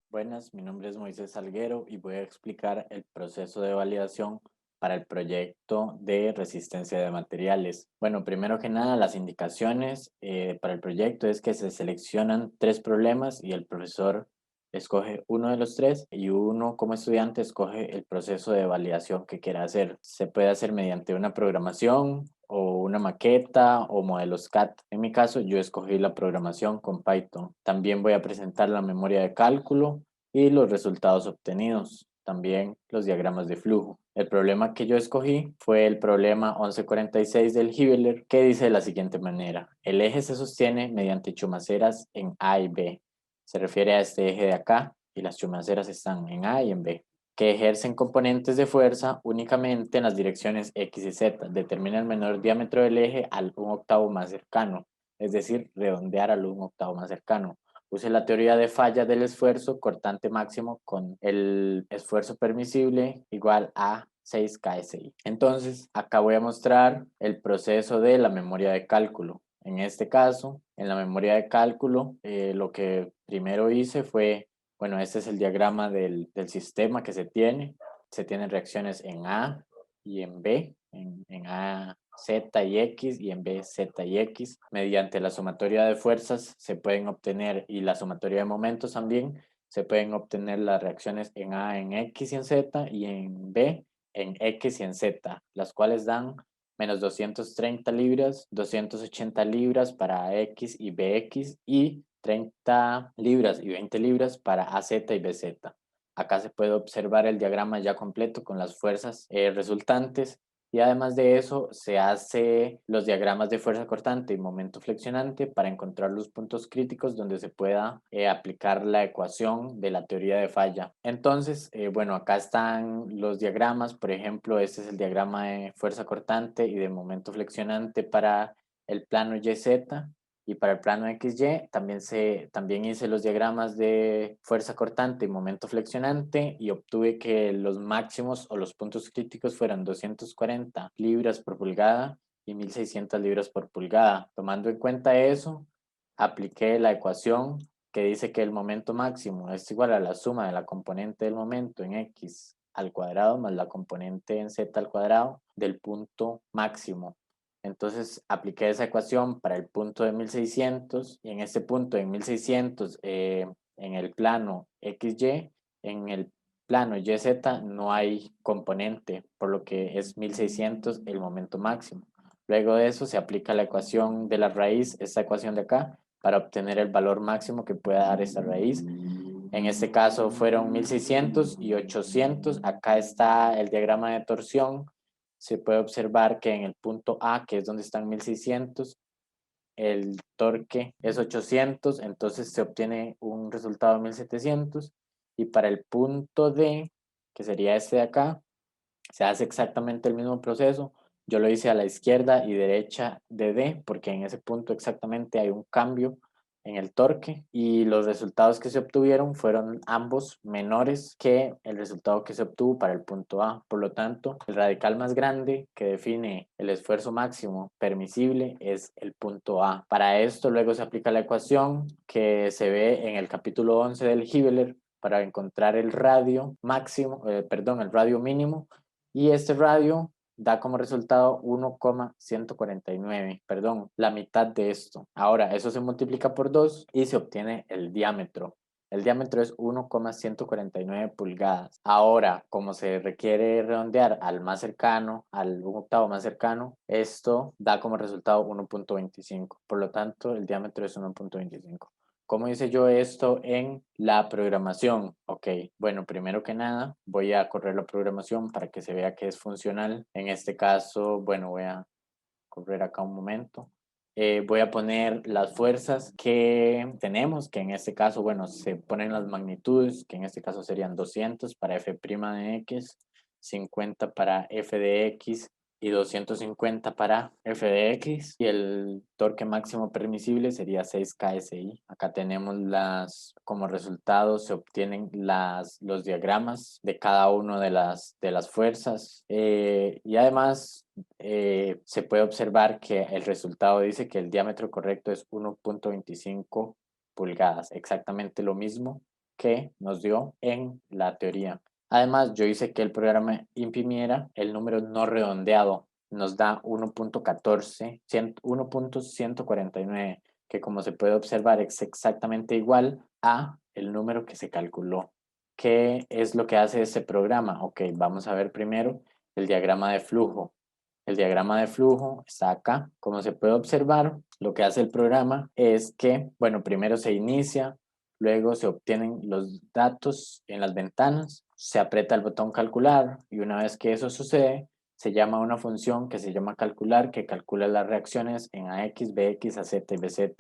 Buenas, mi nombre es Moisés Salguero y voy a explicar el proceso de validación para el proyecto de resistencia de materiales. Bueno, primero que nada, las indicaciones para el proyecto es que se seleccionan tres problemas y el profesor escoge uno de los tres y uno como estudiante escoge el proceso de validación que quiera hacer. Se puede hacer mediante una programación o una maqueta o modelos CAD. En mi caso, yo escogí la programación con Python. También voy a presentar la memoria de cálculo y los resultados obtenidos, también los diagramas de flujo. El problema que yo escogí fue el problema 1146 del Hibbeler, que dice de la siguiente manera: el eje se sostiene mediante chumaceras en A y B. Se refiere a este eje de acá y las chumaceras están en A y en B, que ejercen componentes de fuerza únicamente en las direcciones X y Z. Determina el menor diámetro del eje al 1/8 más cercano, es decir, redondear al 1/8 más cercano. Use la teoría de falla del esfuerzo cortante máximo con el esfuerzo permisible igual a 6 KSI. Entonces, acá voy a mostrar el proceso de la memoria de cálculo. En este caso, en la memoria de cálculo, lo que primero hice fue, bueno, este es el diagrama del sistema que se tiene. Se tienen reacciones en A y en B, en A Z y X y en B Z y X. Mediante la sumatoria de fuerzas se pueden obtener, y la sumatoria de momentos también, se pueden obtener las reacciones en A en X y en Z y en B en X y en Z, las cuales dan menos 230 libras, 280 libras para X y BX y 30 libras y 20 libras para AZ y BZ. Acá se puede observar el diagrama ya completo con las fuerzas resultantes, y además de eso se hace los diagramas de fuerza cortante y momento flexionante para encontrar los puntos críticos donde se pueda aplicar la ecuación de la teoría de falla. Entonces, bueno, acá están los diagramas. Por ejemplo, este es el diagrama de fuerza cortante y de momento flexionante para el plano YZ. Y para el plano XY también hice los diagramas de fuerza cortante y momento flexionante y obtuve que los máximos o los puntos críticos fueran 240 libras por pulgada y 1600 libras por pulgada. Tomando en cuenta eso, apliqué la ecuación que dice que el momento máximo es igual a la suma de la componente del momento en X al cuadrado más la componente en Z al cuadrado del punto máximo. Entonces apliqué esa ecuación para el punto de 1600 y en este punto de 1600 en el plano XY, en el plano YZ no hay componente, por lo que es 1600 el momento máximo. Luego de eso se aplica la ecuación de la raíz, esta ecuación de acá, para obtener el valor máximo que pueda dar esta raíz. En este caso fueron 1600 y 800. Acá está el diagrama de torsión. Se puede observar que en el punto A, que es donde están 1600, el torque es 800, entonces se obtiene un resultado de 1700. Y para el punto D, que sería este de acá, se hace exactamente el mismo proceso. Yo lo hice a la izquierda y derecha de D, porque en ese punto exactamente hay un cambio en el torque y los resultados que se obtuvieron fueron ambos menores que el resultado que se obtuvo para el punto A. Por lo tanto, el radical más grande que define el esfuerzo máximo permisible es el punto A. Para esto luego se aplica la ecuación que se ve en el capítulo 11 del Hibbeler para encontrar el radio máximo, el radio mínimo, y este radio da como resultado 1,149, perdón, la mitad de esto. Ahora, eso se multiplica por 2 y se obtiene el diámetro. El diámetro es 1,149 pulgadas. Ahora, como se requiere redondear al más cercano, al 1/8 más cercano, esto da como resultado 1,25. Por lo tanto, el diámetro es 1,25. ¿Cómo hice yo esto en la programación? Ok, bueno, primero que nada voy a correr la programación para que se vea que es funcional. En este caso, bueno, voy a correr acá un momento. Voy a poner las fuerzas que tenemos, que en este caso, bueno, se ponen las magnitudes, que en este caso serían 200 para f' de x, 50 para f de x y 250 para f de x, y el torque máximo permisible sería 6 KSI. Acá tenemos como resultado se obtienen los diagramas de cada una de las fuerzas, y además se puede observar que el resultado dice que el diámetro correcto es 1,25 pulgadas, exactamente lo mismo que nos dio en la teoría. Además, yo hice que el programa imprimiera el número no redondeado. Nos da 1.14, 1.149, que como se puede observar es exactamente igual a el número que se calculó. ¿Qué es lo que hace este programa? Ok, vamos a ver primero el diagrama de flujo. El diagrama de flujo está acá. Como se puede observar, lo que hace el programa es que, bueno, primero se inicia, luego se obtienen los datos en las ventanas, se aprieta el botón calcular y una vez que eso sucede, se llama una función que se llama calcular, que calcula las reacciones en AX, BX, AZ y BZ.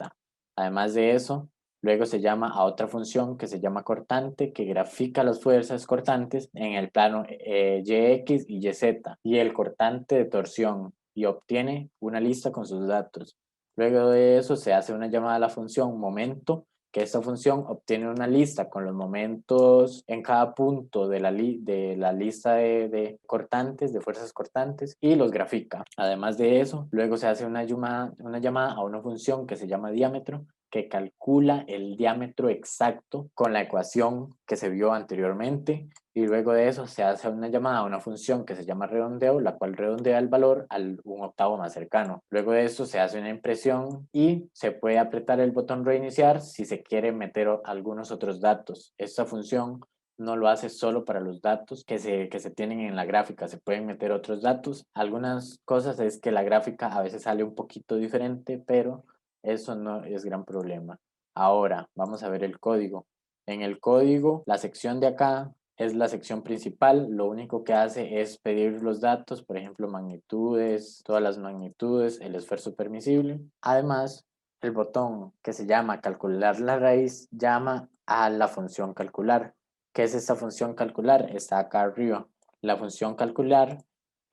Además de eso, luego se llama a otra función que se llama cortante, que grafica las fuerzas cortantes en el plano YX y YZ y el cortante de torsión y obtiene una lista con sus datos. Luego de eso se hace una llamada a la función momento, que esta función obtiene una lista con los momentos en cada punto de la lista de cortantes, de fuerzas cortantes, y los grafica. Además de eso, luego se hace una llamada a una función que se llama diámetro, que calcula el diámetro exacto con la ecuación que se vio anteriormente y luego de eso se hace una llamada a una función que se llama redondeo, la cual redondea el valor al 1/8 más cercano. Luego de eso se hace una impresión y se puede apretar el botón reiniciar si se quiere meter algunos otros datos. Esta función no lo hace solo para los datos que se tienen en la gráfica, se pueden meter otros datos. Algunas cosas es que la gráfica a veces sale un poquito diferente, pero eso no es gran problema. Ahora vamos a ver el código. En el código, la sección de acá es la sección principal. Lo único que hace es pedir los datos, por ejemplo, magnitudes, todas las magnitudes, el esfuerzo permisible. Además, el botón que se llama calcular la raíz llama a la función calcular. ¿Qué es esta función calcular? Está acá arriba. La función calcular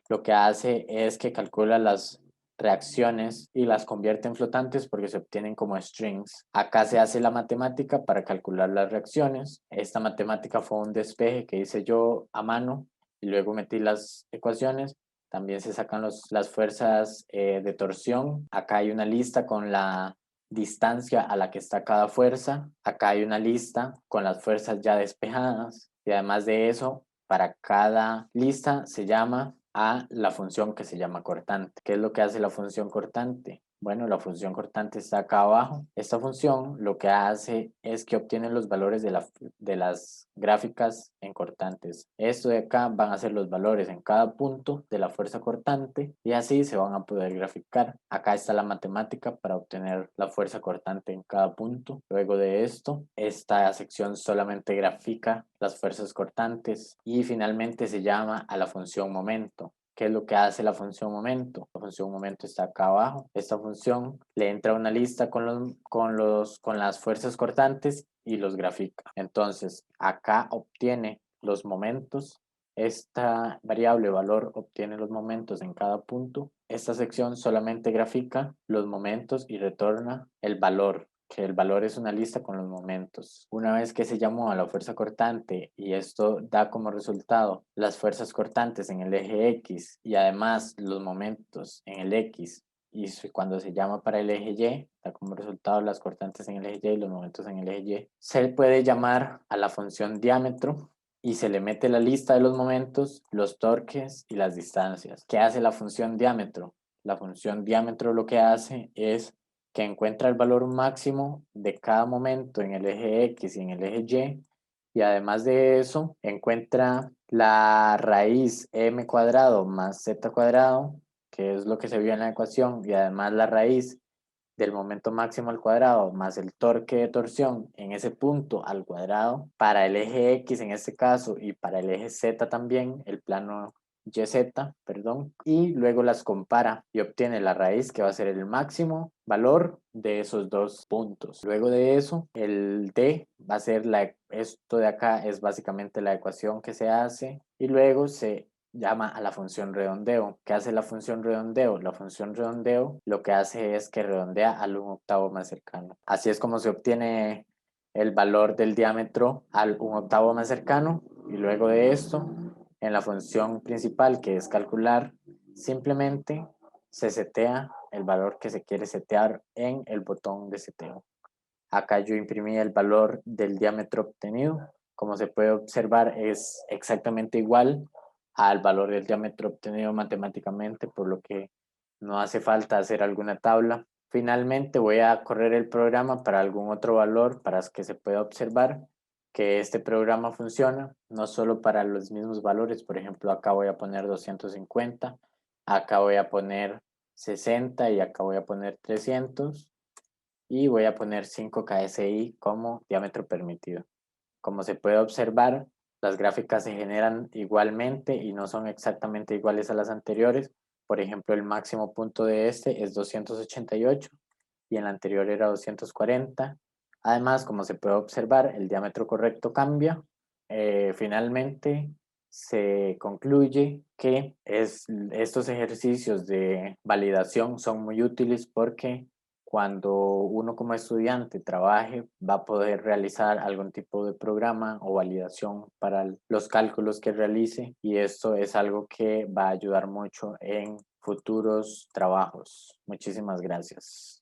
lo que hace es que calcula las reacciones y las convierte en flotantes porque se obtienen como strings. Acá se hace la matemática para calcular las reacciones. Esta matemática fue un despeje que hice yo a mano y luego metí las ecuaciones. También se sacan las fuerzas de torsión. Acá hay una lista con la distancia a la que está cada fuerza. Acá hay una lista con las fuerzas ya despejadas. Y además de eso, para cada lista se llama a la función que se llama cortante. ¿Qué es lo que hace la función cortante? Bueno, la función cortante está acá abajo. Esta función lo que hace es que obtiene los valores de las gráficas en cortantes. Esto de acá van a ser los valores en cada punto de la fuerza cortante y así se van a poder graficar. Acá está la matemática para obtener la fuerza cortante en cada punto. Luego de esto, esta sección solamente grafica las fuerzas cortantes y finalmente se llama a la función momento. ¿Qué es lo que hace la función momento? La función momento está acá abajo. Esta función le entra una lista con las fuerzas cortantes y los grafica. Entonces, acá obtiene los momentos. Esta variable valor obtiene los momentos en cada punto. Esta sección solamente grafica los momentos y retorna el valor, que el valor es una lista con los momentos. Una vez que se llamó a la fuerza cortante y esto da como resultado las fuerzas cortantes en el eje X y además los momentos en el X, y cuando se llama para el eje Y, da como resultado las cortantes en el eje Y y los momentos en el eje Y, se puede llamar a la función diámetro y se le mete la lista de los momentos, los torques y las distancias. ¿Qué hace la función diámetro? La función diámetro lo que hace es que encuentra el valor máximo de cada momento en el eje X y en el eje y además de eso encuentra la raíz m cuadrado más z cuadrado, que es lo que se vio en la ecuación, y además la raíz del momento máximo al cuadrado más el torque de torsión en ese punto al cuadrado para el eje X en este caso y para el eje Z también, el plano YZ, perdón, y luego las compara y obtiene la raíz que va a ser el máximo valor de esos dos puntos. Luego de eso, el D va a ser esto de acá es básicamente la ecuación que se hace y luego se llama a la función redondeo. ¿Qué hace la función redondeo? La función redondeo lo que hace es que redondea al 1/8 más cercano. Así es como se obtiene el valor del diámetro al 1/8 más cercano y luego de esto, en la función principal que es calcular, simplemente se setea el valor que se quiere setear en el botón de seteo. Acá yo imprimí el valor del diámetro obtenido. Como se puede observar, es exactamente igual al valor del diámetro obtenido matemáticamente, por lo que no hace falta hacer alguna tabla. Finalmente voy a correr el programa para algún otro valor para que se pueda observar que este programa funciona, no solo para los mismos valores. Por ejemplo, acá voy a poner 250, acá voy a poner 60 y acá voy a poner 300 y voy a poner 5 KSI como diámetro permitido. Como se puede observar, las gráficas se generan igualmente y no son exactamente iguales a las anteriores. Por ejemplo, el máximo punto de este es 288 y en la anterior era 240. Además, como se puede observar, el diámetro correcto cambia. Finalmente, se concluye que estos ejercicios de validación son muy útiles porque cuando uno como estudiante trabaje, va a poder realizar algún tipo de programa o validación para los cálculos que realice y esto es algo que va a ayudar mucho en futuros trabajos. Muchísimas gracias.